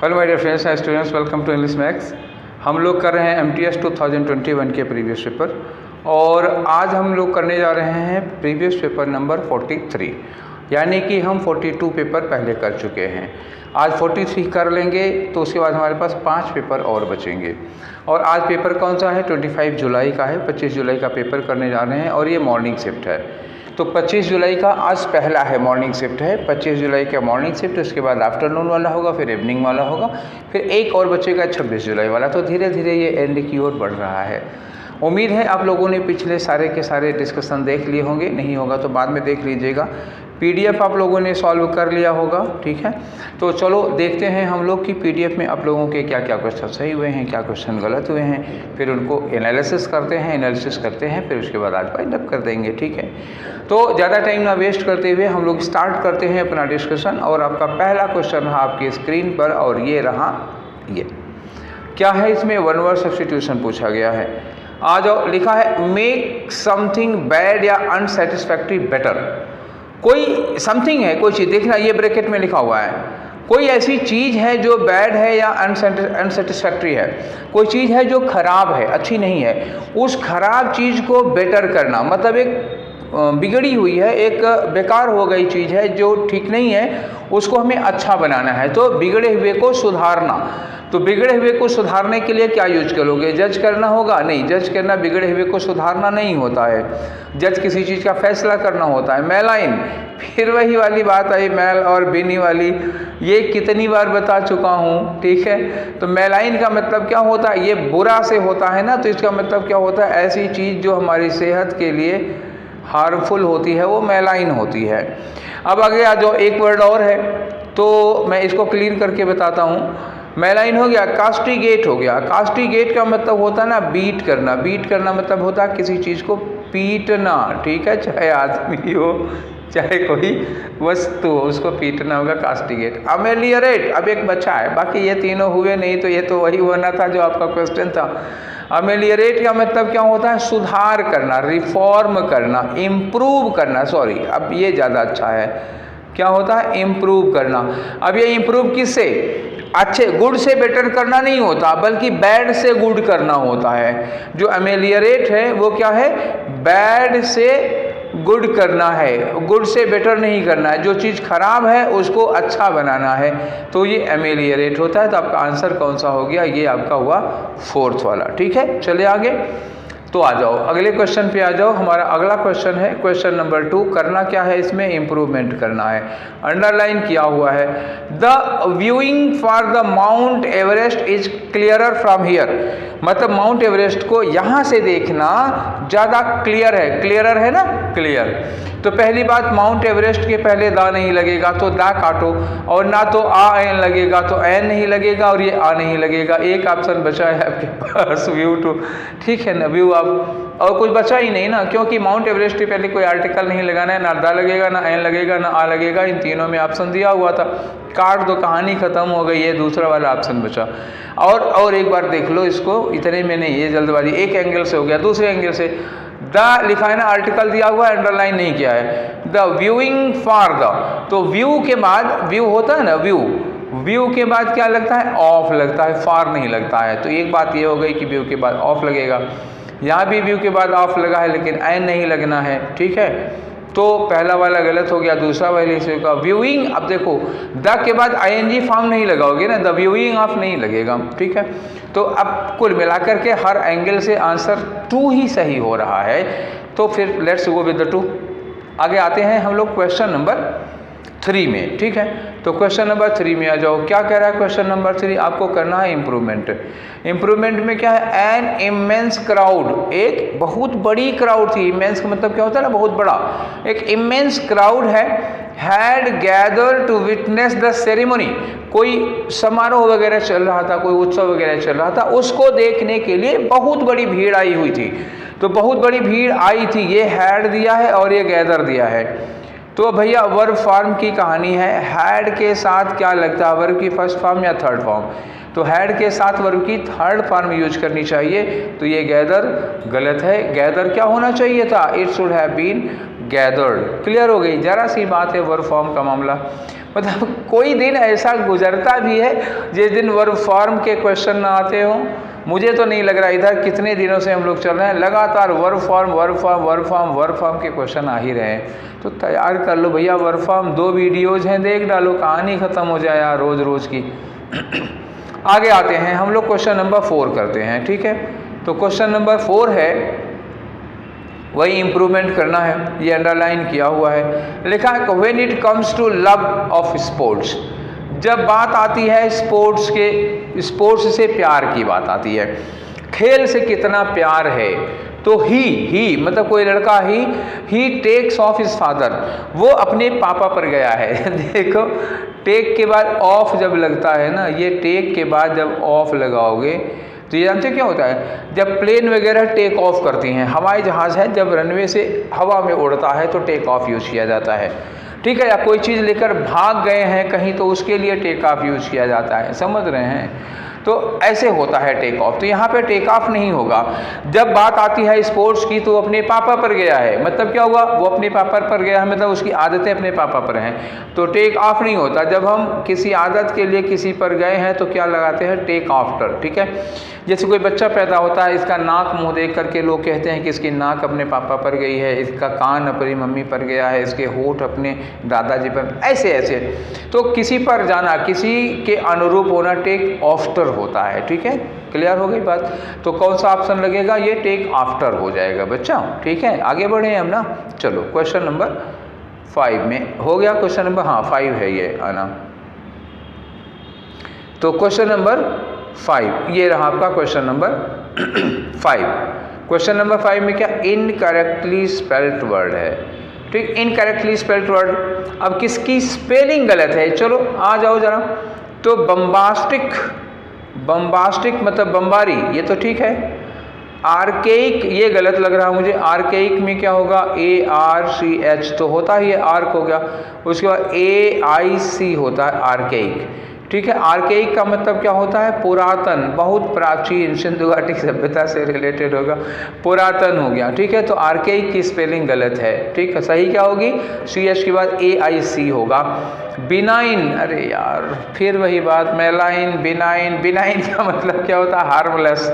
Hello my dear friends and students, welcome to English max. हम लोग कर रहे हैं MTS 2021 के प्रीवियस पेपर और आज हम लोग करने जा रहे हैं प्रीवियस पेपर नंबर 43, यानी कि हम 42 पेपर पहले कर चुके हैं। आज 43 कर लेंगे तो उसके बाद हमारे पास 5 पेपर और बचेंगे। और आज पेपर कौन सा है? 25 जुलाई का है। 25 जुलाई का पेपर करने जा रहे हैं और ये मॉर्निंग शिफ्ट है। तो 25 जुलाई का आज पहला है, मॉर्निंग शिफ्ट है। 25 जुलाई का मॉर्निंग शिफ्ट, उसके बाद आफ्टरनून वाला होगा, फिर इवनिंग वाला होगा, फिर एक और बचेगा 26 जुलाई वाला। तो धीरे धीरे ये एंड की ओर बढ़ रहा है। उम्मीद है आप लोगों ने पिछले सारे के सारे डिस्कशन देख लिए होंगे, नहीं होगा तो बाद में देख लीजिएगा। PDF आप लोगों ने सॉल्व कर लिया होगा, ठीक है। तो चलो देखते हैं हम लोग कि PDF में आप लोगों के क्या क्या क्वेश्चन सही हुए हैं, क्या क्वेश्चन गलत हुए हैं, फिर उनको एनालिसिस करते हैं, फिर उसके बाद आज वाइंड अप कर देंगे, ठीक है। तो ज़्यादा टाइम ना वेस्ट करते हुए हम लोग स्टार्ट करते हैं अपना डिस्कशन। और आपका पहला क्वेश्चन रहा आपकी स्क्रीन पर और ये रहा, ये क्या है? इसमें वन वर्ड सब्स्टिट्यूशन पूछा गया है। आ जाओ, लिखा है मेक समथिंग बैड या अनसेटिस्फैक्ट्री बेटर। कोई समथिंग है, कोई चीज़, देखना ये ब्रैकेट में लिखा हुआ है। कोई ऐसी चीज़ है जो बैड है या अनसेटिस्फैक्ट्री है, कोई चीज़ है जो खराब है, अच्छी नहीं है। उस खराब चीज़ को बेटर करना, मतलब एक बिगड़ी हुई है, एक बेकार हो गई चीज़ है जो ठीक नहीं है, उसको हमें अच्छा बनाना है। तो बिगड़े हुए को सुधारना। तो बिगड़े हुए को सुधारने के लिए क्या यूज करोगे? जज करना होगा? नहीं, जज करना बिगड़े हुए को सुधारना नहीं होता है। जज किसी चीज़ का फैसला करना होता है। मेलाइन, फिर वही वाली बात आई, मेल और बिनी वाली, ये कितनी बार बता चुका हूँ, ठीक है। तो मेलाइन का मतलब क्या होता है? ये बुरा से होता है ना, तो इसका मतलब क्या होता है? ऐसी चीज़ जो हमारी सेहत के लिए हार्मफुल होती है, वो मेलाइन होती है। अब आगे आ जाओ, एक वर्ड और है तो मैं इसको क्लीन करके बताता हूँ। मेलाइन हो गया, कास्टिगेट हो गया। कास्टिगेट का मतलब होता है ना बीट करना। बीट करना मतलब होता है किसी चीज़ को पीटना, ठीक है। चाहे आदमी हो चाहे कोई वस्तु हो, उसको पीटना होगा, कास्टिगेट। अमेलियरेट, अब एक बचा है, बाकी ये तीनों हुए नहीं तो ये तो वही होना था जो आपका क्वेश्चन था। अमेलियरेट का मतलब क्या होता है? सुधार करना, रिफॉर्म करना, इम्प्रूव करना। सॉरी, अब ये ज़्यादा अच्छा है। क्या होता है? इम्प्रूव करना। अब ये इम्प्रूव किससे? अच्छे गुड से बेटर करना नहीं होता, बल्कि बैड से गुड करना होता है। जो अमेलियरेट है वो क्या है? बैड से गुड करना है, गुड से बेटर नहीं करना है। जो चीज़ खराब है उसको अच्छा बनाना है, तो ये अमेलियरेट होता है। तो आपका आंसर कौन सा हो गया? ये आपका हुआ फोर्थ वाला, ठीक है। चलिए आगे, तो आ जाओ अगले क्वेश्चन पे आ जाओ। हमारा अगला क्वेश्चन है क्वेश्चन नंबर 2। करना क्या है इसमें? इम्प्रूवमेंट करना है। अंडरलाइन किया हुआ है, the viewing for the mount Everest is clearer from here. मतलब माउंट एवरेस्ट को यहाँ से देखना ज़्यादा क्लियर है। क्लियरर है ना, क्लियर। तो पहली बात, माउंट एवरेस्ट के पहले दा नहीं लगेगा तो दा काटो, और ना तो आ एन लगेगा तो एन नहीं लगेगा, और ये आ नहीं लगेगा। एक ऑप्शन बचा है आपके पास, व्यू टू, ठीक है ना, व्यू आप, और कुछ बचा ही नहीं ना, क्योंकि माउंट एवरेस्ट के पहले कोई आर्टिकल नहीं लगाना है। ना दा लगेगा, ना एन लगेगा, ना आ लगेगा। इन तीनों में ऑप्शन दिया हुआ था, काट दो, कहानी खत्म हो गई। ये दूसरा वाला ऑप्शन बचा। और एक बार देख लो इसको, इतने में नहीं, ये जल्दबाजी। एक एंगल से हो गया, दूसरे एंगल से द लिखा है ना, आर्टिकल दिया हुआ है, अंडरलाइन नहीं किया है। द व्यूइंग फॉर द, तो व्यू के बाद, व्यू होता है ना, व्यू के बाद क्या लगता है? ऑफ लगता है, फार नहीं लगता है। तो एक बात ये हो गई कि व्यू के बाद ऑफ लगेगा। यहाँ भी व्यू के बाद ऑफ लगा है, लेकिन एन नहीं लगना है, ठीक है। तो पहला वाला गलत हो गया, दूसरा वाला इसी का व्यूइंग। अब देखो, द के बाद ING फॉर्म नहीं लगाओगे ना, द व्यूइंग ऑफ नहीं लगेगा, ठीक है। तो अब कुल मिलाकर के हर एंगल से आंसर 2 ही सही हो रहा है। तो फिर लेट्स गो विद द 2। आगे आते हैं हम लोग क्वेश्चन नंबर 3 में, ठीक है। तो क्वेश्चन नंबर 3 में आ जाओ। क्या कह रहा है क्वेश्चन नंबर 3? आपको करना है इम्प्रूवमेंट। इम्प्रूवमेंट में क्या है? एन इमेंस क्राउड, एक बहुत बड़ी क्राउड थी। इमेंस का मतलब क्या होता है ना, बहुत बड़ा। एक इमेंस क्राउड है, had gather to witness the ceremony. कोई समारोह वगैरह चल रहा था, कोई उत्सव वगैरह चल रहा था, उसको देखने के लिए बहुत बड़ी भीड़ आई हुई थी। तो बहुत बड़ी भीड़ आई थी, ये हैड दिया है और ये गैदर दिया है। तो भैया वर्ब फॉर्म की कहानी है। हैड के साथ क्या लगता है? वर्ब की फर्स्ट फॉर्म या थर्ड फॉर्म? तो हैड के साथ वर्ब की थर्ड फॉर्म यूज करनी चाहिए। तो ये गैदर गलत है। गैदर क्या होना चाहिए था? It should have been gathered. Clear हो गई? जरा सी बात है वर्ब फॉर्म का मामला। मतलब कोई दिन ऐसा गुजरता भी है जिस दिन वर्ब फॉर्म के क्वेश्चन ना आते हों। मुझे तो नहीं लग रहा, इधर कितने दिनों से हम लोग चल रहे हैं लगातार verb form verb form verb form verb form के क्वेश्चन आ ही रहे हैं। तो तैयार कर लो भैया वर्ब फॉर्म, 2 वीडियोज़ हैं, देख डालो, कहानी ख़त्म हो जाए यार रोज़ रोज़ की। आगे आते हैं हम लोग, क्वेश्चन नंबर 4 करते हैं। ठीक है, तो क्वेश्चन नंबर 4 है, वही इम्प्रूवमेंट करना है, ये अंडरलाइन किया हुआ है। लिखा है when it comes to love of sports, जब बात आती है स्पोर्ट्स के, स्पोर्ट्स से प्यार की बात आती है, खेल से कितना प्यार है, तो ही मतलब कोई लड़का ही टेक्स ऑफ हिज फादर, वो अपने पापा पर गया है। देखो टेक के बाद ऑफ जब लगता है ना, ये टेक के बाद जब ऑफ लगाओगे तो ये जानते क्या होता है, जब प्लेन वगैरह टेक ऑफ करती हैं, हवाई जहाज़ है जब रनवे से हवा में उड़ता है तो टेक ऑफ यूज़ किया जाता है। ठीक है, या कोई चीज़ लेकर भाग गए हैं कहीं तो उसके लिए टेक ऑफ यूज़ किया जाता है, समझ रहे हैं? तो ऐसे होता है टेक ऑफ। तो यहाँ पे टेक ऑफ नहीं होगा। जब बात आती है स्पोर्ट्स की तो अपने पापा पर गया है, मतलब क्या हुआ, वो अपने पापा पर गया है, मतलब उसकी आदतें अपने पापा पर हैं, तो टेक ऑफ नहीं होता। जब हम किसी आदत के लिए किसी पर गए हैं तो क्या लगाते हैं, टेक आफ्टर। ठीक है, जैसे कोई बच्चा पैदा होता है, इसका नाक मुंह देख करके लोग कहते हैं कि इसकी नाक अपने पापा पर गई है, इसका कान अपनी मम्मी पर गया है, इसके होठ अपने दादाजी पर, ऐसे ऐसे। तो किसी पर जाना, किसी के अनुरूप होना टेक आफ्टर होता है। ठीक है, क्लियर हो गई बात? तो कौन सा ऑप्शन लगेगा, ये टेक आफ्टर हो जाएगा बच्चा। ठीक है, आगे बढ़े हम ना। चलो क्वेश्चन नंबर 5 में हो गया, क्वेश्चन नंबर 5 है ये आना। तो क्वेश्चन नंबर 5 ये रहा आपका क्वेश्चन नंबर 5। क्वेश्चन नंबर 5 में क्या, इनकरेक्टली स्पेल्ड वर्ड है। ठीक, इनकरेक्टली स्पेल्ड वर्ड, अब किसकी स्पेलिंग गलत है, चलो आ जाओ जरा। तो बम्बास्टिक, बम्बास्टिक मतलब बम्बारी, ये तो ठीक है। आर्केइक ये गलत लग रहा मुझे, आर्केइक में क्या होगा, ARCH तो होता ही है, आर्क हो गया, उसके बाद AIC होता है आर्केइक। ठीक है, आर्केइक का मतलब क्या होता है, पुरातन, बहुत प्राचीन, सिंधु घाटी सभ्यता से रिलेटेड होगा, पुरातन हो गया। ठीक है, तो आर्केइक की स्पेलिंग गलत है। ठीक है, सही क्या होगी, CH के बाद AIC होगा। बिनाइन, अरे यार फिर वही बात, मेलाइन, बिनाइन, बिनाइन का मतलब क्या होता है, हार्मलेस।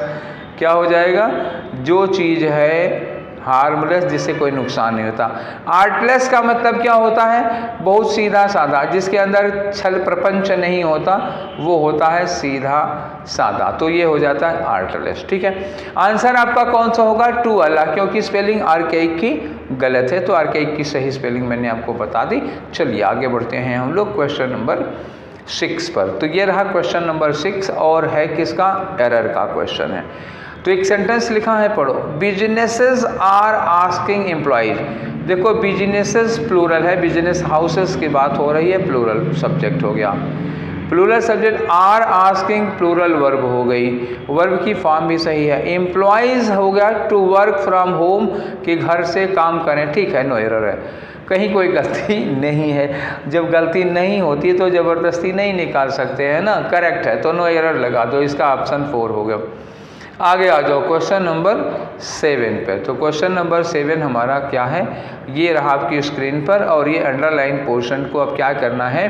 क्या हो जाएगा, जो चीज़ है हार्मलेस, जिससे कोई नुकसान नहीं होता। आर्टलेस का मतलब क्या होता है, बहुत सीधा साधा, जिसके अंदर छल प्रपंच नहीं होता, वो होता है सीधा साधा, तो ये हो जाता है आर्टलेस। ठीक है, आंसर आपका कौन सा होगा, 2 वाला, क्योंकि स्पेलिंग आर्केइक की गलत है, तो आर्केइक की सही स्पेलिंग मैंने आपको बता दी। चलिए आगे बढ़ते हैं हम लोग क्वेश्चन नंबर 6 पर। तो ये रहा क्वेश्चन नंबर 6 और है किसका, एरर का क्वेश्चन है। तो एक सेंटेंस लिखा है, पढ़ो। Businesses are asking employees. देखो बिजनेसेस प्लूरल है, बिजनेस हाउसेस की बात हो रही है, प्लूरल सब्जेक्ट हो गया। Plural subject, are asking plural verb हो गई, वर्ब की फॉर्म भी सही है। एम्प्लॉइज हो गया टू वर्क फ्रॉम होम, कि घर से काम करें। ठीक है, नो एरर है, कहीं कोई गलती नहीं है। जब गलती नहीं होती है तो ज़बरदस्ती नहीं निकाल सकते हैं ना, करेक्ट है, तो नो एरर लगा दो, इसका ऑप्शन 4 हो गया। आगे आ जाओ क्वेश्चन नंबर 7 पे। तो क्वेश्चन नंबर 7 हमारा क्या है, ये रहा आपकी स्क्रीन पर, और ये अंडरलाइन पोर्शन को अब क्या करना है,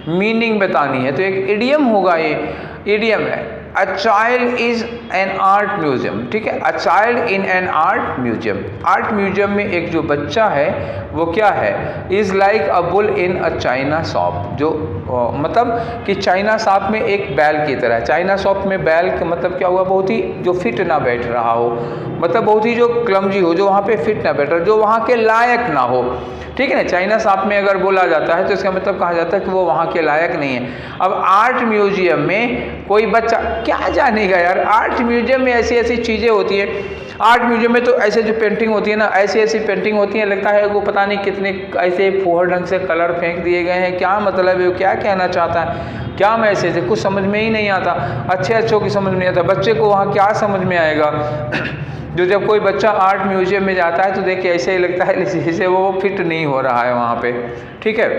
मीनिंग बतानी है। तो एक इडियम होगा, ये इडियम है, a child is an art museum. ठीक है, a child in an art museum, art museum में एक जो बच्चा है वो क्या है, is like a bull in a China shop, जो मतलब कि चाइना शॉप में एक बैल की तरह। चाइना शॉप में बैल का मतलब क्या हुआ, बहुत ही जो फिट ना बैठ रहा हो, मतलब बहुत ही जो क्लमजी हो, जो वहाँ पे फिट ना बैठ रहा, जो वहाँ के लायक ना हो। ठीक है ना, चाइना शॉप में अगर बोला जाता है तो इसका मतलब कहा जाता है कि वो वहाँ के लायक नहीं है। अब आर्ट म्यूजियम में कोई बच्चा क्या जानेगा यार, आर्ट म्यूजियम में ऐसी ऐसी चीज़ें होती है। आर्ट म्यूजियम में तो ऐसे जो पेंटिंग होती है ना, ऐसी ऐसी पेंटिंग होती है, लगता है वो पता नहीं कितने ऐसे फुहड़ ढंग से कलर फेंक दिए गए हैं, क्या मतलब है, वो क्या कहना चाहता है, क्या मैसेज है, कुछ समझ में ही नहीं आता। अच्छे अच्छों की समझ में नहीं आता, बच्चे को वहाँ क्या समझ में आएगा। जो जब कोई बच्चा आर्ट म्यूजियम में जाता है तो देखिए ऐसे ही लगता है जैसे वो फिट नहीं हो रहा है वहाँ पे। ठीक है,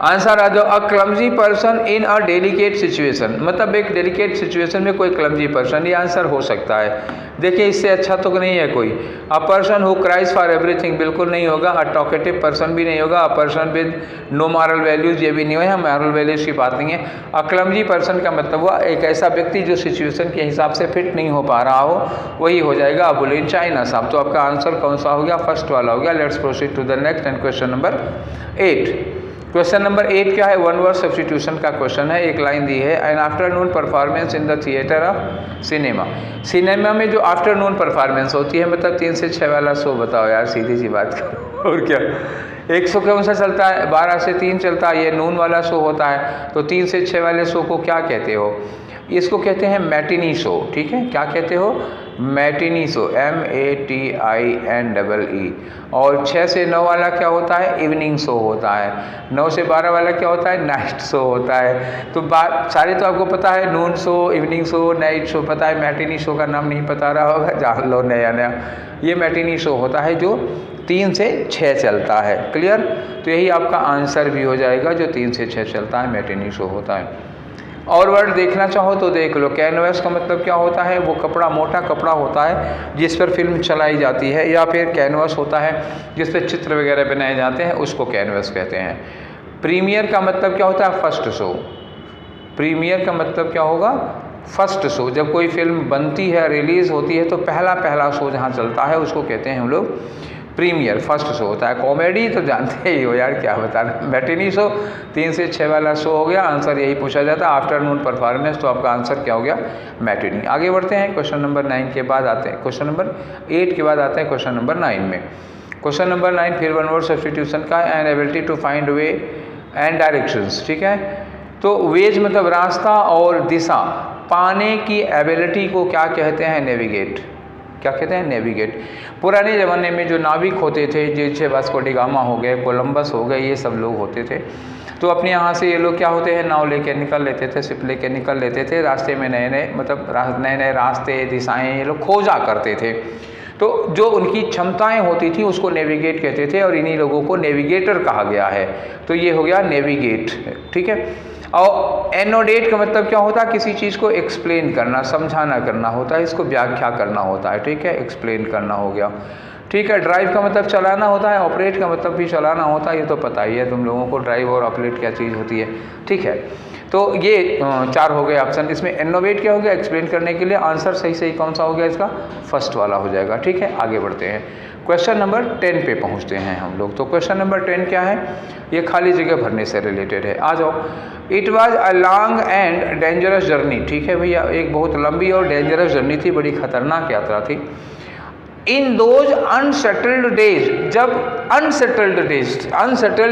आंसर आ जाओ, a clumsy person in a delicate situation, मतलब एक डेलिकेट सिचुएशन में कोई क्लमजी पर्सन, ये आंसर हो सकता है। देखिए इससे अच्छा तो नहीं है कोई। A person who cries for everything बिल्कुल नहीं होगा, अ टॉकेटिव पर्सन भी नहीं होगा, a person with no moral values ये भी नहीं है, मॉरल वैल्यूज की बात नहीं है। अ क्लमजी पर्सन का मतलब हुआ एक ऐसा व्यक्ति जो सिचुएशन के हिसाब से फिट नहीं हो पा रहा हो, वही हो जाएगा अ बुल इन चाइना साहब। तो आपका आंसर कौन सा हो गया? फर्स्ट वाला हो गया। Let's proceed to the next and question number 8। Question number 8 क्या है? वन वर्ड सब्स्टिट्यूशन का क्वेश्चन है। एक लाइन दी है, an afternoon performance in the theatre of cinema. Cinema में जो आफ्टरनून परफॉर्मेंस होती है, मतलब 3 से 6 वाला शो, बताओ यार, सीधी सी बात करो। और क्या, एक शो कौन सा चलता है? 12 से 3 चलता है, ये नून वाला शो होता है। तो 3 से 6 वाले शो को क्या कहते हो? इसको कहते हैं मैटिनी शो, ठीक है। क्या कहते हो? Matinee show, MATINEE। और 6 से 9 वाला क्या होता है? इवनिंग शो होता है। 9 से 12 वाला क्या होता है? नाइट शो होता है। तो बात सारे तो आपको पता है, noon show, evening show, night show पता है, मैटिनी शो का नाम नहीं पता रहा होगा, जान लो नया नया। ये मैटिनी शो होता है जो 3 से 6 चलता है। क्लियर? तो यही आपका आंसर भी हो जाएगा, जो 3 से 6 चलता है मैटिनी शो होता है। और वर्ड देखना चाहो तो देख लो। कैनवस का मतलब क्या होता है? वो कपड़ा, मोटा कपड़ा होता है जिस पर फिल्म चलाई जाती है, या फिर कैनवस होता है जिस पर चित्र वगैरह बनाए जाते हैं, उसको कैनवस कहते हैं। प्रीमियर का मतलब क्या होता है? First show. प्रीमियर का मतलब क्या होगा? First show. जब कोई फिल्म बनती है, रिलीज़ होती है, तो पहला शो जहाँ चलता है उसको कहते हैं हम लोग प्रीमियर, फर्स्ट शो होता है। कॉमेडी तो जानते ही हो यार, क्या बता रहे। मैटिनी शो 3 से 6 वाला शो हो गया, आंसर यही पूछा जाता है, आफ्टरनून परफॉर्मेंस। तो आपका आंसर क्या हो गया? मैटिनी। आगे बढ़ते हैं, क्वेश्चन नंबर 9 के बाद आते हैं, क्वेश्चन नंबर 8 के बाद आते हैं क्वेश्चन नंबर 9 में। क्वेश्चन नंबर 9 फिर वन वर्ड सब्स्टिट्यूशन का, an ability to find way and directions, ठीक है। तो वेज मतलब रास्ता, और दिशा पाने की एबिलिटी को क्या कहते हैं? नेविगेट। क्या कहते हैं? नेविगेट। पुराने ज़माने में जो नाविक होते थे, जैसे वास्को डी गामा हो गए, कोलंबस हो गए, ये सब लोग होते थे, तो अपने यहाँ से ये लोग क्या होते हैं, नाव लेके निकल लेते थे, शिप लेके निकल लेते थे। रास्ते में नए नए मतलब नए नए रास्ते, दिशाएं ये लोग खोजा करते थे। तो जो उनकी क्षमताएं होती थी उसको नेविगेट कहते थे, और इन्हीं लोगों को नेविगेटर कहा गया है। तो ये हो गया नेविगेट, ठीक है। और एनोडेट का मतलब क्या होता है? किसी चीज़ को एक्सप्लेन करना, समझाना करना होता है, इसको व्याख्या करना होता है, ठीक है। एक्सप्लेन करना हो गया, ठीक है। ड्राइव का मतलब चलाना होता है, ऑपरेट का मतलब भी चलाना होता है, ये तो पता ही है तुम लोगों को, ड्राइव और ऑपरेट क्या चीज़ होती है, ठीक है। तो ये 4 हो गए ऑप्शन। इसमें इनोवेट क्या हो गया? एक्सप्लेन करने के लिए। आंसर सही कौन सा हो गया इसका? फर्स्ट वाला हो जाएगा, ठीक है। आगे बढ़ते हैं, क्वेश्चन नंबर 10 पे पहुंचते हैं हम लोग। तो क्वेश्चन नंबर 10 क्या है? ये खाली जगह भरने से रिलेटेड है। आ जाओ। It was a long and dangerous journey, ठीक है भैया, एक बहुत लंबी और डेंजरस जर्नी थी, बड़ी खतरनाक यात्रा थी। इन दोज अनसेटल्ड डेज, जब अनसेटल्ड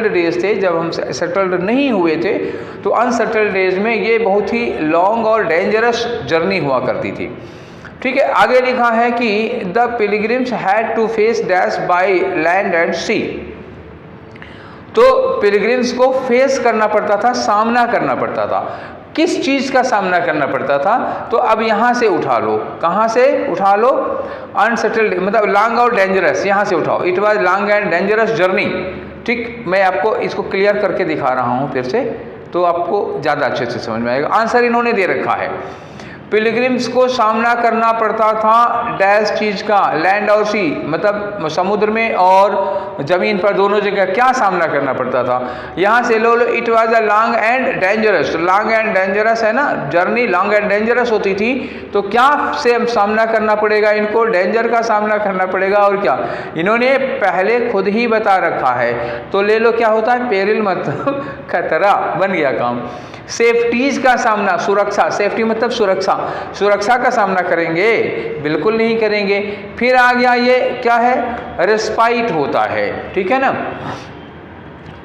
डेज थे, जब हम सेटल्ड नहीं हुए थे, तो अनसेटल्ड डेज में ये बहुत ही लॉन्ग और डेंजरस जर्नी हुआ करती थी, ठीक है। आगे लिखा है कि the pilgrims had to face dash by land and sea. तो पिलग्रिम्स को फेस करना पड़ता था, सामना करना पड़ता था। किस चीज़ का सामना करना पड़ता था? तो अब यहाँ से उठा लो, कहाँ से उठा लो? अनसेटल्ड मतलब लॉन्ग और डेंजरस, यहाँ से उठाओ। It was long and dangerous journey, ठीक। मैं आपको इसको क्लियर करके दिखा रहा हूँ फिर से, तो आपको ज़्यादा अच्छे से समझ में आएगा। आंसर इन्होंने दे रखा है, पिलग्रिम्स को सामना करना पड़ता था डैश चीज़ का, लैंड और सी, मतलब समुद्र में और ज़मीन पर, दोनों जगह क्या सामना करना पड़ता था? यहाँ से लो, it was a long and dangerous. Long and dangerous है ना, जर्नी लॉन्ग एंड डेंजरस होती थी, तो क्या से सामना करना पड़ेगा इनको? डेंजर का सामना करना पड़ेगा। और क्या इन्होंने पहले खुद ही बता रखा है, तो ले लो क्या होता है? पेरिल मतलब खतरा, बन गया काम। सेफ्टीज का सामना, सुरक्षा, सेफ्टी मतलब सुरक्षा का सामना करेंगे? बिल्कुल नहीं करेंगे। फिर आ गया ये क्या है? रेस्पाइट होता है, ठीक है ना।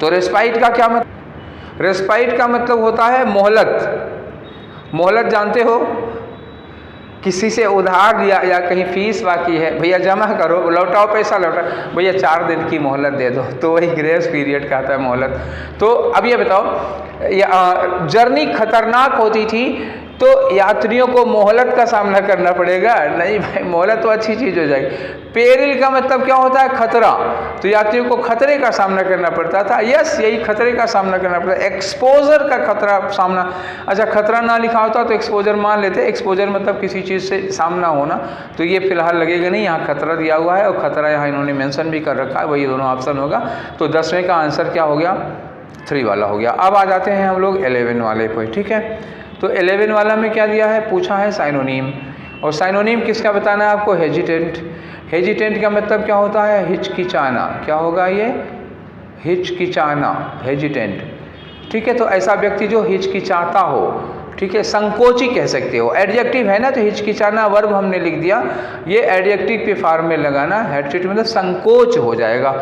तो रेस्पाइट का क्या मतलब? रेस्पाइट का मतलब होता है मोहलत। मोहलत जानते हो? किसी से उधार लिया या कहीं फीस बाकी है, भैया जमा करो, लौटाओ पैसा लौटाओ, भैया 4 दिन की मोहलत दे दो, तो वही ग्रेस पीरियड कहता है मोहलत। तो अब ये बताओ, जर्नी खतरनाक होती थी, तो यात्रियों को मोहलत का सामना करना पड़ेगा। नहीं भाई, मोहलत तो अच्छी चीज़ हो जाएगी। पेरिल का मतलब क्या होता है? खतरा। तो यात्रियों को खतरे का सामना करना पड़ता था। यस, यही खतरे का सामना करना पड़ता है। एक्सपोजर का खतरा सामना, अच्छा खतरा ना लिखा होता तो एक्सपोजर मान लेते। एक्सपोजर मतलब किसी चीज़ से सामना होना, तो ये फिलहाल लगेगा नहीं, यहाँ खतरा दिया हुआ है और खतरा यहाँ इन्होंने मेंशन भी कर रखा है, वही दोनों ऑप्शन होगा। तो 10वें का आंसर क्या हो गया? 3 वाला हो गया। अब आ जाते हैं हम लोग 11 वाले पर, ठीक है। तो 11 वाला में क्या दिया है? पूछा है साइनोनिम, और साइनोनिम किसका बताना है आपको? हेजिटेंट। हेजिटेंट का मतलब क्या होता है? हिचकिचाना। क्या होगा ये? हिचकिचाना, हेजिटेंट, ठीक है। तो ऐसा व्यक्ति जो हिचकिचाता हो, ठीक है, संकोची कह सकते हो। एडजेक्टिव है ना, तो हिचकिचाना वर्ब हमने लिख दिया, ये एडजेक्टिव के फॉर्म में लगाना। हेजिटेट मतलब संकोच हो जाएगा।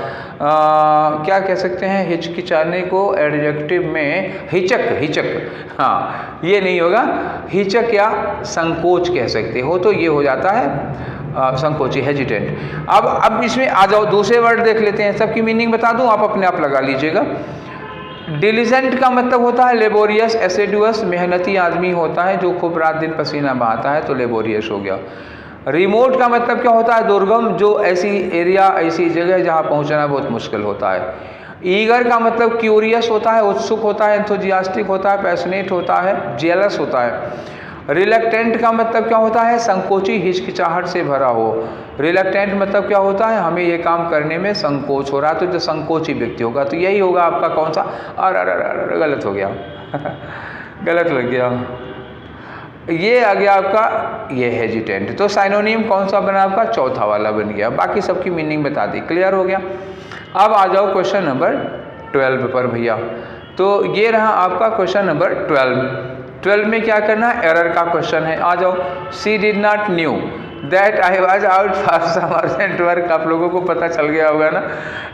क्या कह सकते हैं हिचकिचाने को एडजेक्टिव में? हिचक, हिचक, हाँ ये नहीं होगा, हिचक या संकोच कह सकते हो, तो ये हो जाता है संकोची, हेजिटेंट। अब इसमें आ जाओ, दूसरे वर्ड देख लेते हैं, सबकी मीनिंग बता दूं, आप अपने आप लगा लीजिएगा। डिलीजेंट का मतलब होता है लेबोरियस, एसिडुअस, मेहनती आदमी होता है जो खूब रात दिन पसीना बहाता है, तो लेबोरियस हो गया। रिमोट का मतलब क्या होता है? दुर्गम, जो ऐसी एरिया, ऐसी जगह जहाँ पहुँचना बहुत मुश्किल होता है। ईगर का मतलब क्यूरियस होता है, उत्सुक होता है, एंथुजियास्टिक होता है, पैशनेट होता है, जेलस होता है। रिलक्टेंट का मतलब क्या होता है? संकोची, हिचकिचाहट से भरा हो। रिलक्टेंट मतलब क्या होता है? हमें ये काम करने में संकोच हो रहा है, तो जो संकोची व्यक्ति होगा, तो यही होगा आपका कौन सा? अरे गलत हो गया गलत लग गया, ये आ गया आपका, ये हेजिटेंट। तो साइनोनिम कौन सा बना आपका? चौथा वाला बन गया। बाकी सबकी मीनिंग बता दी, क्लियर हो गया। अब आ जाओ क्वेश्चन नंबर 12 पर भैया। तो ये रहा आपका क्वेश्चन नंबर 12 में क्या करना है? एरर का क्वेश्चन है। आ जाओ। She did not knew that I was out for some urgent work. आप लोगों को पता चल गया होगा ना,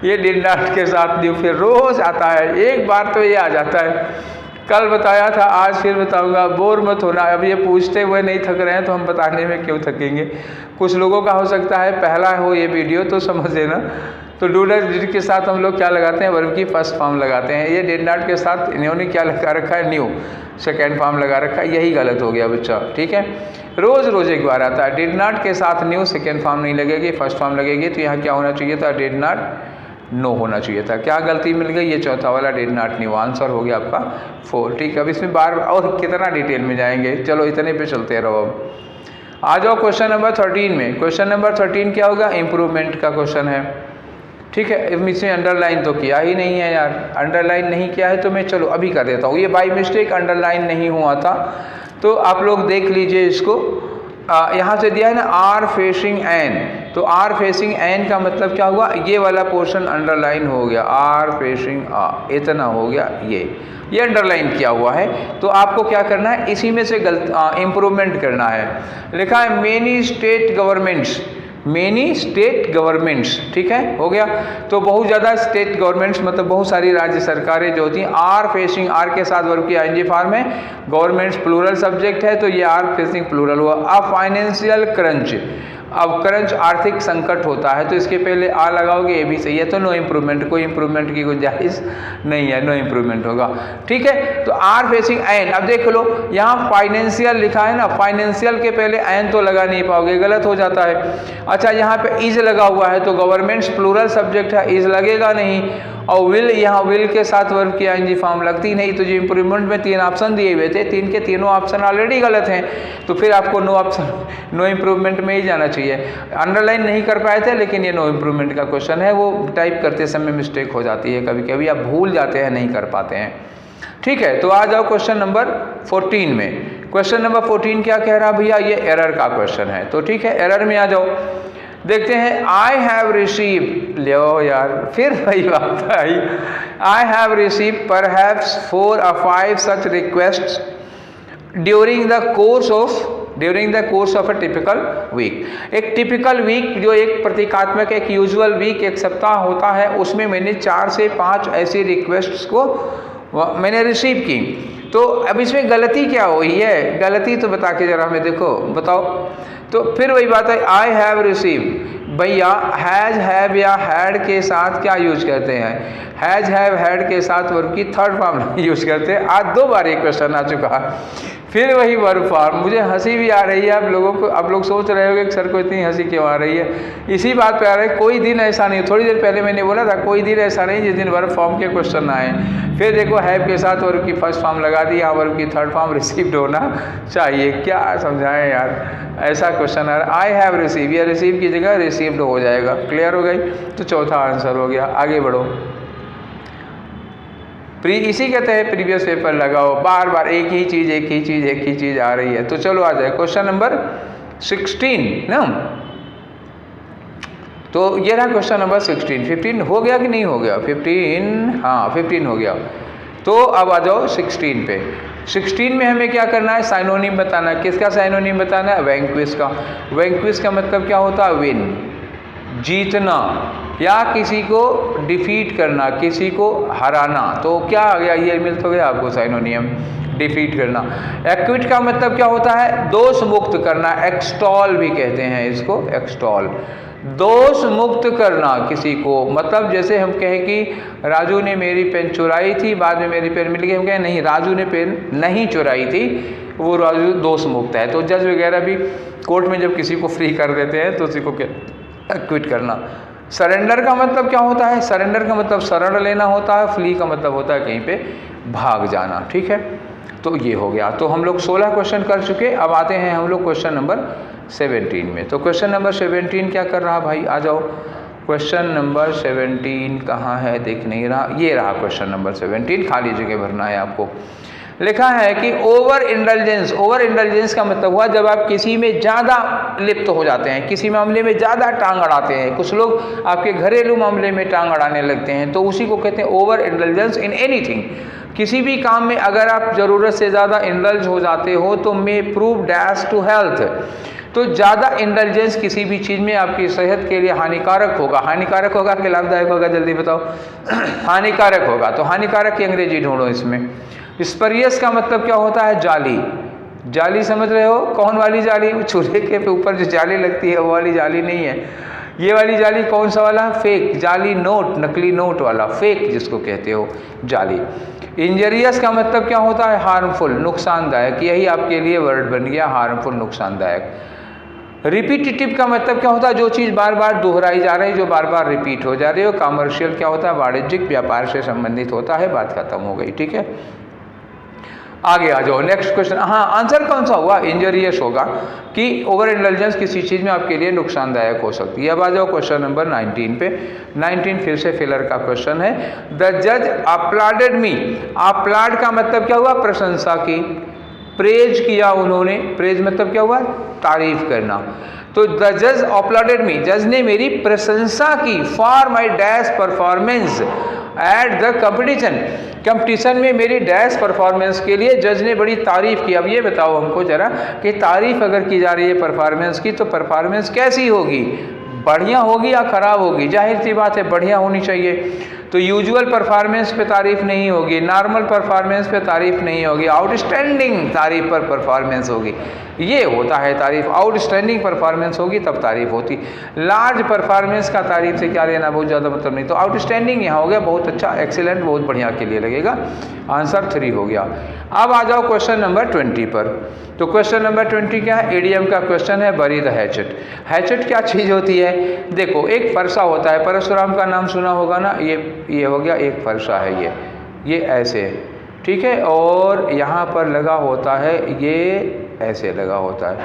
ये डिड नॉट के साथ न्यू फिर रोज आता है, एक बार तो ये आ जाता है। कल बताया था, आज फिर बताऊंगा, बोर मत होना। अब ये पूछते हुए नहीं थक रहे हैं तो हम बताने में क्यों थकेंगे। कुछ लोगों का हो सकता है पहला हो ये वीडियो, तो समझ लेना। तो डूडर डिड के साथ हम लोग क्या लगाते हैं? वर्ब की फर्स्ट फॉर्म लगाते हैं। ये डिड नॉट के साथ इन्होंने क्या लगा रखा है? न्यू सेकेंड फॉर्म लगा रखा है, यही गलत हो गया बच्चा, ठीक है। रोज रोज एक बार आता है। डिड नॉट के साथ न्यू सेकेंड फॉर्म नहीं लगेगी, फर्स्ट फॉर्म लगेगी। तो यहाँ क्या होना चाहिए था? डिड नॉट नो होना चाहिए था। क्या गलती मिल गई? ये चौथा वाला डिड नॉट न्यू, आंसर हो गया आपका 4, ठीक है। अब इसमें बार और कितना डिटेल में जाएंगे, चलो इतने पे चलते रहो। अब आ जाओ क्वेश्चन नंबर 13 में। क्वेश्चन नंबर 13 क्या होगा? इम्प्रूवमेंट का क्वेश्चन है, ठीक है। इसमें अंडरलाइन तो किया ही नहीं है यार, अंडरलाइन नहीं किया है तो मैं चलो अभी कर देता हूँ। ये बाय मिस्टेक अंडरलाइन नहीं हुआ था, तो आप लोग देख लीजिए इसको। यहाँ से दिया है ना आर फेसिंग एन, तो आर फेसिंग एन का मतलब क्या हुआ? ये वाला पोर्शन अंडरलाइन हो गया, आर फेसिंग आ, इतना हो गया, ये अंडरलाइन किया हुआ है। तो आपको क्या करना है? इसी में से इम्प्रूवमेंट करना है। लिखा है many state governments, many state governments, ठीक है, हो गया। तो बहुत ज़्यादा स्टेट गवर्नमेंट्स मतलब बहुत सारी राज्य सरकारें जो होती हैं, आर फेसिंग, आर के साथ वर्ब की आईएनजी फॉर्म है, गवर्नमेंट्स प्लूरल सब्जेक्ट है, तो ये आर फेसिंग प्लूरल हुआ। अब फाइनेंशियल क्रंच, अब क्रंच आर्थिक संकट होता है, तो इसके पहले आ लगाओगे, ये भी सही है, तो नो इम्प्रूवमेंट, कोई इम्प्रूवमेंट की गुंजाइश नहीं है, नो इम्प्रूवमेंट होगा, ठीक है। तो आर फेसिंग एन, अब देख लो यहाँ फाइनेंशियल लिखा है ना, फाइनेंशियल के पहले एन तो लगा नहीं पाओगे, गलत हो जाता है। अच्छा यहाँ पे इज लगा हुआ है, तो गवर्नमेंट्स प्लूरल सब्जेक्ट है, इज लगेगा नहीं। और विल, यहाँ विल के साथ वर्ब की आईएनजी फॉर्म लगती नहीं। तो जो इम्प्रूवमेंट में 3 ऑप्शन दिए हुए थे, 3 के तीनों ऑप्शन ऑलरेडी गलत हैं, तो फिर आपको नो ऑप्शन, नो इम्प्रूवमेंट में ही जाना चाहिए। अंडरलाइन नहीं कर पाए थे, लेकिन ये नो इम्प्रूवमेंट का क्वेश्चन है, वो टाइप करते समय मिस्टेक हो जाती है, कभी कभी आप भूल जाते हैं, नहीं कर पाते हैं, ठीक है। तो आ जाओ क्वेश्चन नंबर 14 में। क्वेश्चन नंबर 14 क्या कह रहा भैया? ये एरर का क्वेश्चन है, तो ठीक है, एरर में आ जाओ। देखते हैं, आई हैव रिसीव, लो यार फिर वही बात आई, I have receive perhaps 4 or 5 such requests during the course of a typical week. एक टिपिकल वीक जो एक प्रतीकात्मक, एक यूजुअल वीक, एक सप्ताह होता है, उसमें मैंने 4 से 5 ऐसी रिक्वेस्ट्स को मैंने रिसीव की। तो अब इसमें गलती क्या हुई है? गलती तो बता के जरा हमें देखो, बताओ। तो फिर वही बात है, आई हैव रिसीव, भैया हैज, हैव या हैड के साथ क्या यूज करते हैं? हैज, हैव, हैड के साथ वर्ब की थर्ड फॉर्म यूज करते हैं। आज 2 बार एक क्वेश्चन आ चुका है, फिर वही वर्ब फॉर्म। मुझे हंसी भी आ रही है आप लोगों को, आप लोग सोच रहे होंगे कि सर को इतनी हंसी क्यों आ रही है। इसी बात पे आ रहा है, कोई दिन ऐसा नहीं, थोड़ी देर पहले मैंने बोला था कोई दिन ऐसा नहीं जिस दिन वर्ब फॉर्म के क्वेश्चन आए। फिर देखो हैव के साथ वर्ब की फर्स्ट फॉर्म लगा दी, यहाँ वर्ब की थर्ड फॉर्म रिसीव्ड होना चाहिए। क्या समझाएं यार, ऐसा क्वेश्चन आ रहा है। आई हैव रिसीव, या रिसीव की जगह रिसीव्ड हो जाएगा। क्लियर हो गई, तो चौथा आंसर हो गया। आगे बढ़ो। इसी कहते हैं प्रीवियस पेपर लगाओ, बार बार एक ही चीज़ आ रही है। तो चलो आ जाए क्वेश्चन नंबर 16 ना। तो ये रहा क्वेश्चन नंबर 16। 15 हो गया कि नहीं हो गया? 15, हाँ 15 हो गया। तो अब आ जाओ 16 पे। 16 में हमें क्या करना है? साइनोनिम बताना है। किसका साइनोनिम बताना है? वैंक्विश का। वैंक्विश का मतलब क्या होता है? विन, जीतना, या किसी को डिफीट करना, किसी को हराना। तो क्या आ गया? ये मिल तो गया आपको साइनोनियम, डिफीट करना। एक्विट का मतलब क्या होता है? दोष मुक्त करना, एक्सटॉल भी कहते हैं इसको, एक्सटॉल, दोष मुक्त करना किसी को। मतलब जैसे हम कहें कि राजू ने मेरी पेन चुराई थी, बाद में मेरी पेन मिल गई, हम कहें नहीं राजू ने पेन नहीं चुराई थी, वो राजू दोष मुक्त है। तो जज वगैरह भी कोर्ट में जब किसी को फ्री कर देते हैं तो उसी को एक्विट करना। सरेंडर का मतलब क्या होता है? सरेंडर का मतलब शरण लेना होता है। फ्ली का मतलब होता है कहीं पे भाग जाना। ठीक है, तो ये हो गया। तो हम लोग 16 क्वेश्चन कर चुके। अब आते हैं हम लोग क्वेश्चन नंबर 17 में। तो क्वेश्चन नंबर 17 क्या कर रहा भाई? आ जाओ। क्वेश्चन नंबर 17 कहाँ है? देख नहीं रहा, ये रहा क्वेश्चन नंबर 17। खाली जगह भरना है आपको। लिखा है कि ओवर इंडल्जेंस। ओवर इंडल्जेंस का मतलब हुआ जब आप किसी में ज़्यादा लिप्त हो जाते हैं, किसी मामले में ज़्यादा टांग अड़ाते हैं। कुछ लोग आपके घरेलू मामले में टांग अड़ाने लगते हैं, तो उसी को कहते हैं ओवर इंडल्जेंस इन एनीथिंग। किसी भी काम में अगर आप ज़रूरत से ज़्यादा इंडल्ज हो जाते हो तो may prove dash to health. तो ज़्यादा इंडल्जेंस किसी भी चीज़ में आपकी सेहत के लिए हानिकारक होगा। हानिकारक होगा कि लाभदायक होगा? जल्दी बताओ। हानिकारक होगा। तो हानिकारक की अंग्रेजी ढूंढो इसमें। स्परियस का मतलब क्या होता है? जाली। जाली समझ रहे हो? कौन वाली जाली? चूल्हे के ऊपर जो जाली लगती है वो वाली जाली नहीं है। ये वाली जाली कौन सा वाला? फेक जाली, नोट, नकली नोट वाला, फेक जिसको कहते हो जाली। इंजरियस का मतलब क्या होता है? हार्मफुल, नुकसानदायक। यही आपके लिए वर्ड बन गया, हार्मफुल, नुकसानदायक। रिपीटिटिव का मतलब क्या होता है? जो चीज़ बार बार दोहराई जा रही है, जो बार बार रिपीट हो जा रही है। कमर्शियल क्या होता है? वाणिज्यिक, व्यापार से संबंधित होता है। बात खत्म हो गई। ठीक है, आगे आ जाओ। Next question. हाँ, आंसर कौन सा हुआ? इंजरियस होगा कि ओवर इंडल्जेंस किसी चीज़ में आपके लिए नुकसानदायक हो सकती है। अब आ जाओ क्वेश्चन नंबर 19 पे। 19 फिर से फिलर का क्वेश्चन है। द जज अपलॉडेड मी। अपलॉड का मतलब क्या हुआ? प्रशंसा की, प्रेज किया उन्होंने। प्रेज मतलब क्या हुआ? तारीफ करना। तो द जज अपलॉडेड मी, जज ने मेरी प्रशंसा की for my dash performance at the competition. Competition में मेरी डैश परफॉर्मेंस के लिए जज ने बड़ी तारीफ की। अब ये बताओ हमको जरा कि तारीफ अगर की जा रही है परफॉर्मेंस की, तो परफॉर्मेंस कैसी होगी? बढ़िया होगी या खराब होगी? जाहिर सी बात है बढ़िया होनी चाहिए। तो यूजुअल परफॉर्मेंस पे तारीफ नहीं होगी, नॉर्मल परफॉर्मेंस पे तारीफ नहीं होगी, आउटस्टैंडिंग तारीफ पर परफॉर्मेंस होगी। ये होता है तारीफ, आउटस्टैंडिंग परफॉर्मेंस होगी तब तारीफ होती। लार्ज परफॉर्मेंस का तारीफ से क्या लेना, बहुत ज़्यादा मतलब नहीं। तो आउटस्टैंडिंग यहाँ हो गया, बहुत अच्छा, एक्सीलेंट, बहुत बढ़िया के लिए लगेगा। आंसर 3 हो गया। अब आ जाओ क्वेश्चन नंबर 20 पर। तो क्वेश्चन नंबर 20 क्या है? एडीएम का क्वेश्चन है, बरी द हैचेट। हैचेट क्या चीज़ होती है? देखो, एक फरसा होता है, परशुराम का नाम सुना होगा ना। ये हो गया एक फरसा है, ये ऐसे, ठीक है, और यहाँ पर लगा होता है, ये ऐसे लगा होता है,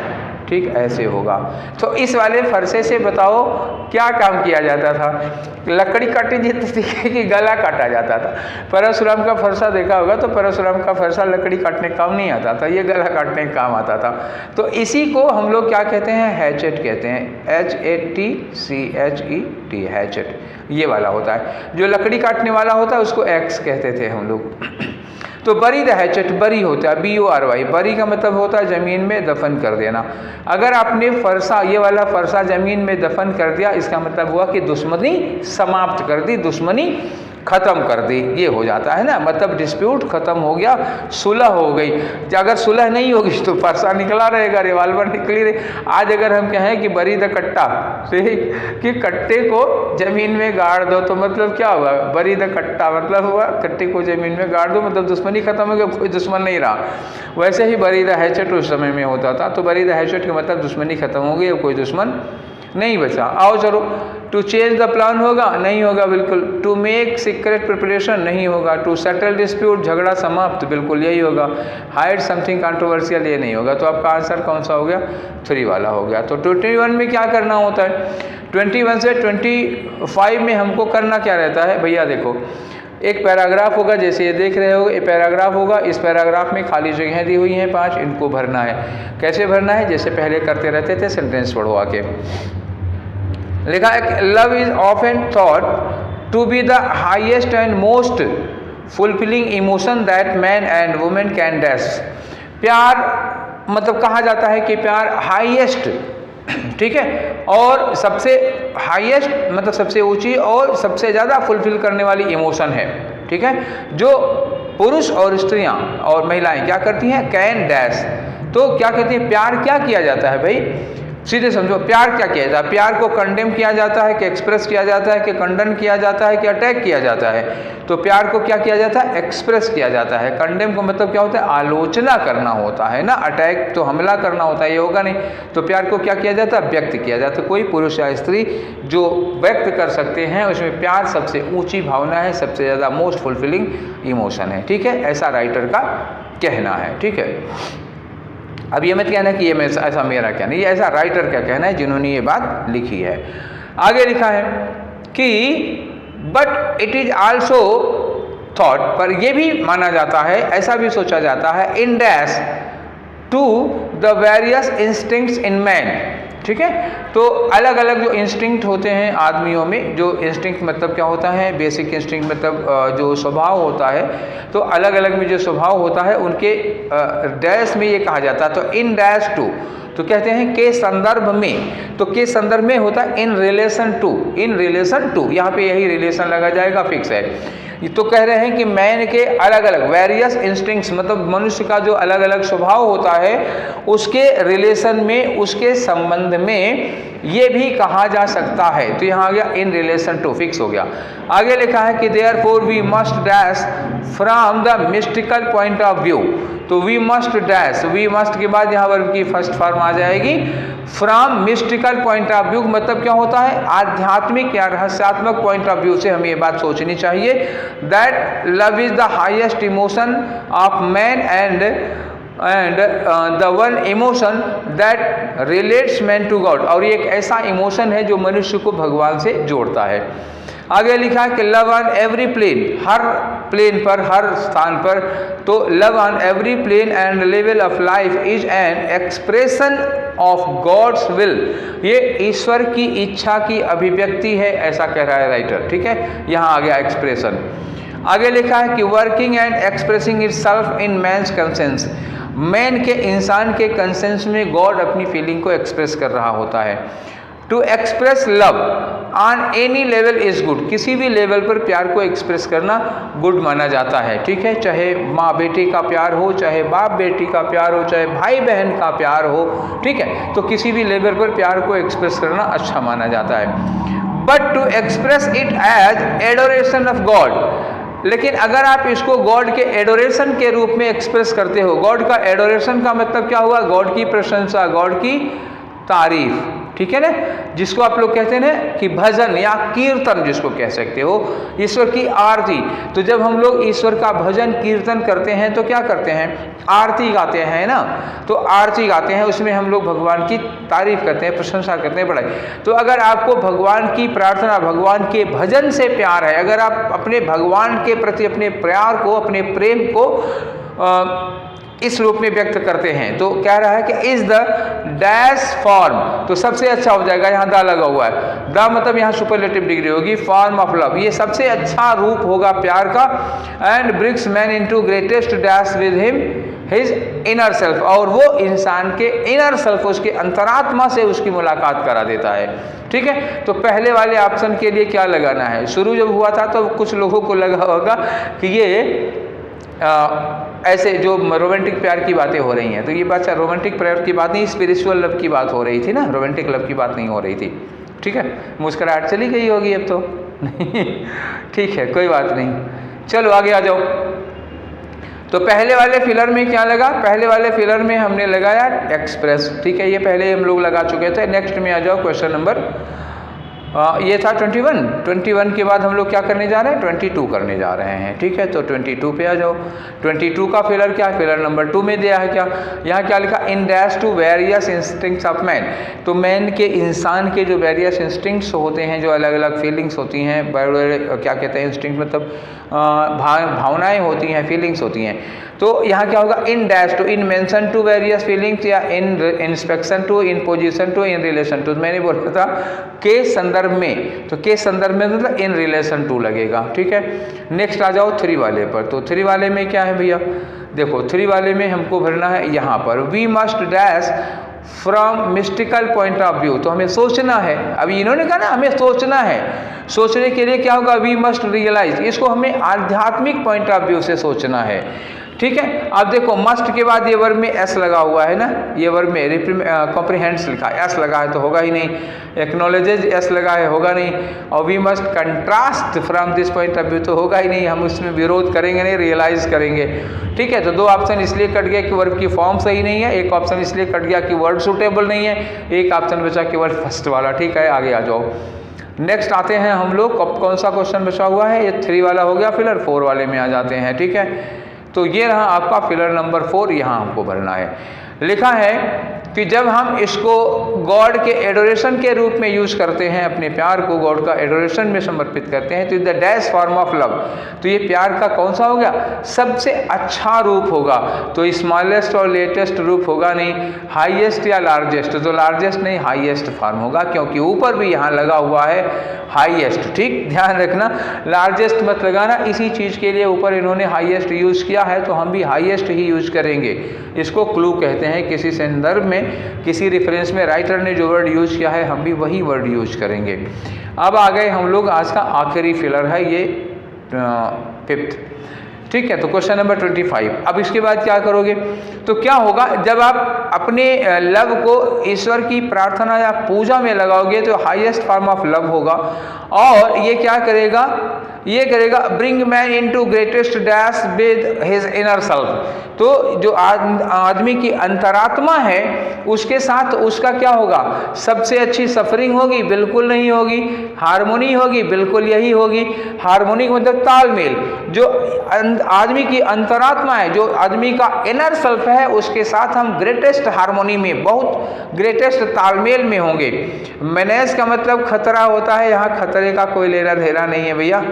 ठीक, ऐसे होगा। तो इस वाले फरसे से बताओ क्या काम किया जाता था? लकड़ी काटी जाती थी कि गला काटा जाता था? परशुराम का फरसा देखा होगा, तो परशुराम का फरसा लकड़ी काटने काम नहीं आता था, ये गला काटने का काम आता था। तो इसी को हम लोग क्या कहते हैं? हैचेट कहते हैं, HATCHET, हैचेट, ये वाला होता है। जो लकड़ी काटने वाला होता है उसको एक्स कहते थे हम लोग। तो बरी द हैचेट, बरी होता है BORY, बरी का मतलब होता है ज़मीन में दफन कर देना। अगर आपने फरसा, ये वाला फरसा ज़मीन में दफन कर दिया, इसका मतलब हुआ कि दुश्मनी समाप्त कर दी, दुश्मनी ख़त्म कर दी, ये हो जाता है ना, मतलब डिस्प्यूट ख़त्म हो गया, सुलह हो गई। अगर सुलह नहीं होगी तो परसा निकला रहेगा, रिवाल्वर निकली रही। आज अगर हम कहें कि बरी द कट्टा, कि कट्टे को ज़मीन में गाड़ दो, तो मतलब क्या हुआ, बरी द कट्टा मतलब हुआ कट्टे को ज़मीन में गाड़ दो, मतलब दुश्मनी ख़त्म हो गया, कोई दुश्मन नहीं रहा। वैसे ही बरी द हैचेट उस समय में होता था, तो बरी द हैचेट का मतलब दुश्मनी ख़त्म हो गई, अब कोई दुश्मन नहीं बचा। आओ चलो, टू चेंज द प्लान होगा, नहीं होगा बिल्कुल। टू मेक सीक्रेट प्रिपरेशन, नहीं होगा। टू सेटल डिस्प्यूट, झगड़ा समाप्त, बिल्कुल यही होगा। हाइड समथिंग कंट्रोवर्शियल, ये नहीं होगा। तो आपका आंसर कौन सा हो गया, 3 वाला हो गया। तो 21 में क्या करना होता है, 21 से 25 में हमको करना क्या रहता है भैया, देखो एक पैराग्राफ होगा, जैसे ये देख रहे हो, ये पैराग्राफ होगा। इस पैराग्राफ में खाली जगह दी हुई हैं 5, इनको भरना है। कैसे भरना है, जैसे पहले करते रहते थे, सेंटेंस पढ़ो आके। लिखा है, love is often thought to be the highest and most fulfilling emotion that man and women can dash. प्यार मतलब कहा जाता है कि प्यार हाईएस्ट, ठीक है, और सबसे हाईएस्ट मतलब सबसे ऊंची और सबसे ज़्यादा फुलफिल करने वाली इमोशन है, ठीक है, जो पुरुष और स्त्रियां और महिलाएं क्या करती हैं, कैन डैश। तो क्या कहती है, प्यार क्या किया जाता है भाई, सीधे समझो, प्यार क्या किया जाता है। प्यार को कंडेम किया जाता है कि एक्सप्रेस किया जाता है कि कंडन किया जाता है कि अटैक किया जाता है। तो प्यार को क्या किया जाता है, एक्सप्रेस किया जाता है। कंडेम को मतलब क्या होता है, आलोचना करना होता है ना, अटैक तो हमला करना होता है, ये होगा नहीं। तो प्यार को क्या किया जाता है, व्यक्त किया जाता है। कोई पुरुष या स्त्री जो व्यक्त कर सकते हैं, उसमें प्यार सबसे ऊंची भावना है, सबसे ज़्यादा मोस्ट फुलफिलिंग इमोशन है, ठीक है, ऐसा राइटर का कहना है, ठीक है। अब ये मत कहना कि ये ऐसा मेरा कहना, ये ऐसा राइटर का कहना है जिन्होंने ये बात लिखी है। आगे लिखा है कि but it is also thought, पर ये भी माना जाता है, ऐसा भी सोचा जाता है, in dash to the various instincts in man, ठीक है। तो अलग अलग जो इंस्टिंक्ट होते हैं आदमियों में, जो इंस्टिंक्ट मतलब क्या होता है, बेसिक इंस्टिंक्ट मतलब जो स्वभाव होता है, तो अलग अलग में जो स्वभाव होता है उनके डैश में ये कहा जाता है। तो इन डैश टू, तो कहते हैं के संदर्भ में, तो के संदर्भ में होता है in relation to, in relation to, यहाँ पे यही रिलेशन लगा जाएगा, फिक्स है। तो कह रहे हैं कि मैन के अलग अलग वेरियस इंस्टिंक्ट्स मतलब मनुष्य का जो अलग अलग स्वभाव होता है, उसके रिलेशन में, उसके संबंध में ये भी कहा जा सकता है। तो यहाँ आ गया इन रिलेशन टू, फिक्स हो गया। आगे लिखा है कि therefore we must dash from the mystical point of view. तो we must dash, we must के बाद यहाँ वर्ब की फर्स्ट फॉर्म आ जाएगी, from mystical point of view मतलब क्या होता है, आध्यात्मिक या रहस्यात्मक पॉइंट ऑफ व्यू से हमें ये बात सोचनी चाहिए, that love is the highest emotion of man and the one emotion that relates man to God. और ये एक ऐसा इमोशन है जो मनुष्य को भगवान से जोड़ता है। आगे लिखा है कि लव ऑन एवरी प्लेन, हर प्लेन पर, हर स्थान पर। तो love on every plane and level of life is an expression of God's will, ये ईश्वर की इच्छा की अभिव्यक्ति है, ऐसा कह रहा है राइटर, ठीक है। यहाँ आ गया एक्सप्रेशन। आगे लिखा है कि working and expressing itself in man's conscience, man के, इंसान के कंसेंस में गॉड अपनी फीलिंग को एक्सप्रेस कर रहा होता है। To express love on any level is good, किसी भी लेवल पर प्यार को एक्सप्रेस करना गुड माना जाता है, ठीक है। चाहे माँ बेटी का प्यार हो, चाहे बाप बेटी का प्यार हो, चाहे भाई बहन का प्यार हो, ठीक है। तो किसी भी लेवल पर प्यार को एक्सप्रेस करना अच्छा माना जाता है। But to express it as adoration of God, लेकिन अगर आप इसको गॉड के एडोरेशन के रूप में एक्सप्रेस करते हो, गॉड का एडोरेशन का मतलब क्या हुआ, गॉड की प्रशंसा, गॉड की तारीफ, ठीक है ना, जिसको आप लोग कहते हैं ना कि भजन या कीर्तन जिसको कह सकते हो, ईश्वर की आरती। तो जब हम लोग ईश्वर का भजन कीर्तन करते हैं तो क्या करते हैं, आरती गाते हैं ना। तो आरती गाते हैं, उसमें हम लोग भगवान की तारीफ करते हैं, प्रशंसा करते हैं, बड़ाई। तो अगर आपको भगवान की प्रार्थना, भगवान के भजन से प्यार है, अगर आप अपने भगवान के प्रति अपने प्यार को, अपने प्रेम को इस रूप में व्यक्त करते हैं, तो कह रहा है कि इज द डैश फॉर्म, तो सबसे अच्छा हो जाएगा, यहाँ द लगा हुआ है, द मतलब यहाँ सुपरलेटिव डिग्री होगी, फॉर्म ऑफ लव, ये सबसे अच्छा रूप होगा प्यार का। And brings man into greatest dash with him his inner self, और वो इंसान के इनर सेल्फ, उसके अंतरात्मा से उसकी मुलाकात करा देता है। ठीक है, तो पहले वाले ऑप्शन के लिए क्या लगाना है? शुरू जब हुआ था तो कुछ लोगों को लगा होगा कि ये ऐसे जो रोमांटिक प्यार की बातें हो रही हैं, तो ये बात रोमांटिक प्यार की बात नहीं, स्पिरिचुअल लव की बात हो रही थी ना, रोमांटिक लव की बात नहीं हो रही थी। ठीक है, मुस्कुराहट चली गई होगी अब तो नहीं, ठीक है, कोई बात नहीं, चलो आगे आ जाओ। तो पहले वाले फिलर में क्या लगा? पहले वाले फिलर में हमने लगाया एक्सप्रेस। ठीक है, ये पहले हम लोग लगा चुके थे। नेक्स्ट में आ जाओ, क्वेश्चन नंबर ये था 21 के बाद हम लोग क्या करने जा रहे हैं? 22 करने जा रहे हैं। ठीक है, तो 22 पे आ जाओ। 22 का फिलर क्या? फिलर नंबर 2 में दिया है क्या? यहाँ क्या लिखा? In dash to various instincts of man. तो मैन के, इंसान के जो वेरियस इंस्टिंक्ट्स होते हैं, जो अलग अलग फीलिंग्स होती हैं, क्या कहते हैं इंस्टिंक्ट मतलब भावनाएं होती हैं, फीलिंग्स होती हैं। तो यहाँ क्या होगा? In dash to, in mention to various feelings, या in inspection to, in position to, in relation to. मैंने बोला था के संदर्भ में, तो के संदर्भ में मतलब इन रिलेशन टू लगेगा। ठीक है, नेक्स्ट आ जाओ 3 वाले पर। तो 3 वाले में क्या है भैया? देखो 3 वाले में हमको भरना है यहाँ पर we must dash from mystical point of view. तो हमें सोचना है, अभी इन्होंने कहा ना हमें सोचना है, सोचने के लिए क्या होगा? वी मस्ट रियलाइज, इसको हमें आध्यात्मिक पॉइंट ऑफ व्यू से सोचना है। ठीक है, अब देखो मस्ट के बाद ये वर्ब में एस लगा हुआ है ना, ये वर्ब में कॉम्प्रिहेंड्स लिखा है, एस लगा है तो होगा ही नहीं, एक्नॉलेजेज एस लगा है होगा नहीं, और we must contrast from this point of view तो होगा ही नहीं, हम उसमें विरोध करेंगे नहीं, रियलाइज करेंगे। ठीक है, तो 2 ऑप्शन इसलिए कट गया कि वर्ब की फॉर्म सही नहीं है, एक ऑप्शन इसलिए कट गया कि वर्ड सूटेबल नहीं है, एक ऑप्शन बचा केवल फर्स्ट वाला। ठीक है, आगे आ जाओ। नेक्स्ट आते हैं हम लोग, कौन सा क्वेश्चन बचा हुआ है? ये 3 वाला हो गया, फिलर 4 वाले में आ जाते हैं। ठीक है, तो ये रहा आपका फिलर नंबर 4, यहाँ हमको भरना है। लिखा है कि जब हम इसको गॉड के एडोरेशन के रूप में यूज करते हैं, अपने प्यार को गॉड का एडोरेशन में समर्पित करते हैं, तो the dash form of love, तो ये प्यार का कौन सा हो गया? सबसे अच्छा रूप होगा। तो स्मॉलेस्ट और लेटेस्ट रूप होगा नहीं, हाईएस्ट या लार्जेस्ट, तो लार्जेस्ट नहीं हाईएस्ट फॉर्म होगा, क्योंकि ऊपर भी यहाँ लगा हुआ है हाईएस्ट। ठीक, ध्यान रखना, लार्जेस्ट मत लगाना, इसी चीज़ के लिए ऊपर इन्होंने हाईएस्ट यूज किया है, तो हम भी हाईएस्ट ही यूज करेंगे। इसको क्लू कहते हैं, किसी संदर्भ में, किसी रेफरेंस में राइटर ने जो वर्ड यूज किया है, हम भी वही वर्ड यूज करेंगे। अब आ गए हम लोग, आज का आखिरी फिलर है ये 5th। ठीक है, तो क्वेश्चन नंबर 25। अब इसके बाद क्या करोगे? तो क्या होगा जब आप अपने लव को ईश्वर की प्रार्थना या पूजा में लगाओगे, तो हाईएस्ट फॉर्म ऑफ लव होगा, और ये क्या करेगा? ये करेगा bring man into greatest dash with his inner self. तो जो आदमी की अंतरात्मा है, उसके साथ उसका क्या होगा? सबसे अच्छी सफरिंग होगी? बिल्कुल नहीं होगी। हार्मोनी होगी? बिल्कुल यही होगी। हार्मोनी मतलब तालमेल। जो आदमी की अंतरात्मा है, जो आदमी का इनर सेल्फ है, उसके साथ हम ग्रेटेस्ट हार्मोनी में, बहुत ग्रेटेस्ट तालमेल में होंगे। मैनेज का मतलब खतरा होता है, यहाँ खतरे का कोई लेना देना नहीं है भैया।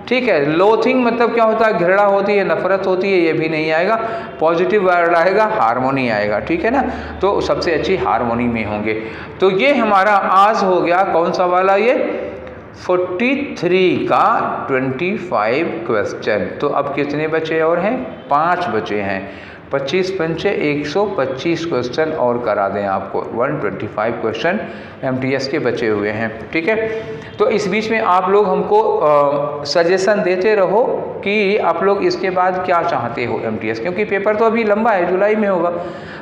ठीक है, लोथिंग मतलब क्या होता है? घृणा होती है, नफरत होती है, ये भी नहीं आएगा। पॉजिटिव वर्ड आएगा, हार्मोनी आएगा। ठीक है ना, तो सबसे अच्छी हार्मोनी में होंगे। तो ये हमारा आज हो गया कौन सा वाला? ये 43 का 25 क्वेश्चन। तो अब कितने बचे और हैं? 5 बचे हैं। 25 पंचे 125 क्वेश्चन और करा दें आपको। 125 क्वेश्चन MTS के बचे हुए हैं। ठीक है, तो इस बीच में आप लोग हमको सजेशन देते रहो कि आप लोग इसके बाद क्या चाहते हो MTS, क्योंकि पेपर तो अभी लंबा है, जुलाई में होगा।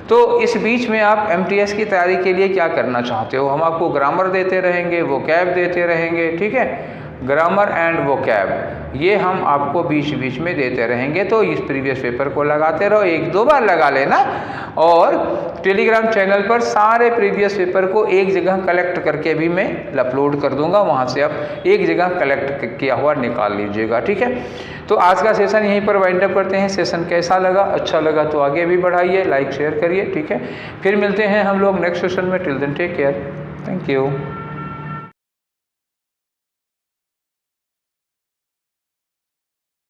तो इस बीच में आप MTS की तैयारी के लिए क्या करना चाहते हो? हम आपको ग्रामर देते रहेंगे, वोकैब देते रहेंगे। ठीक है, ग्रामर एंड वोकैब ये हम आपको बीच बीच में देते रहेंगे। तो इस प्रीवियस पेपर को लगाते रहो, 1-2 बार लगा लेना, और टेलीग्राम चैनल पर सारे प्रीवियस पेपर को एक जगह कलेक्ट करके भी मैं अपलोड कर दूंगा, वहाँ से आप एक जगह कलेक्ट किया हुआ निकाल लीजिएगा। ठीक है, तो आज का सेशन यहीं पर वाइंड अप करते हैं। सेशन कैसा लगा? अच्छा लगा तो आगे भी बढ़ाइए, लाइक शेयर करिए। ठीक है, फिर मिलते हैं हम लोग नेक्स्ट सेशन में। Till then take care, thank you.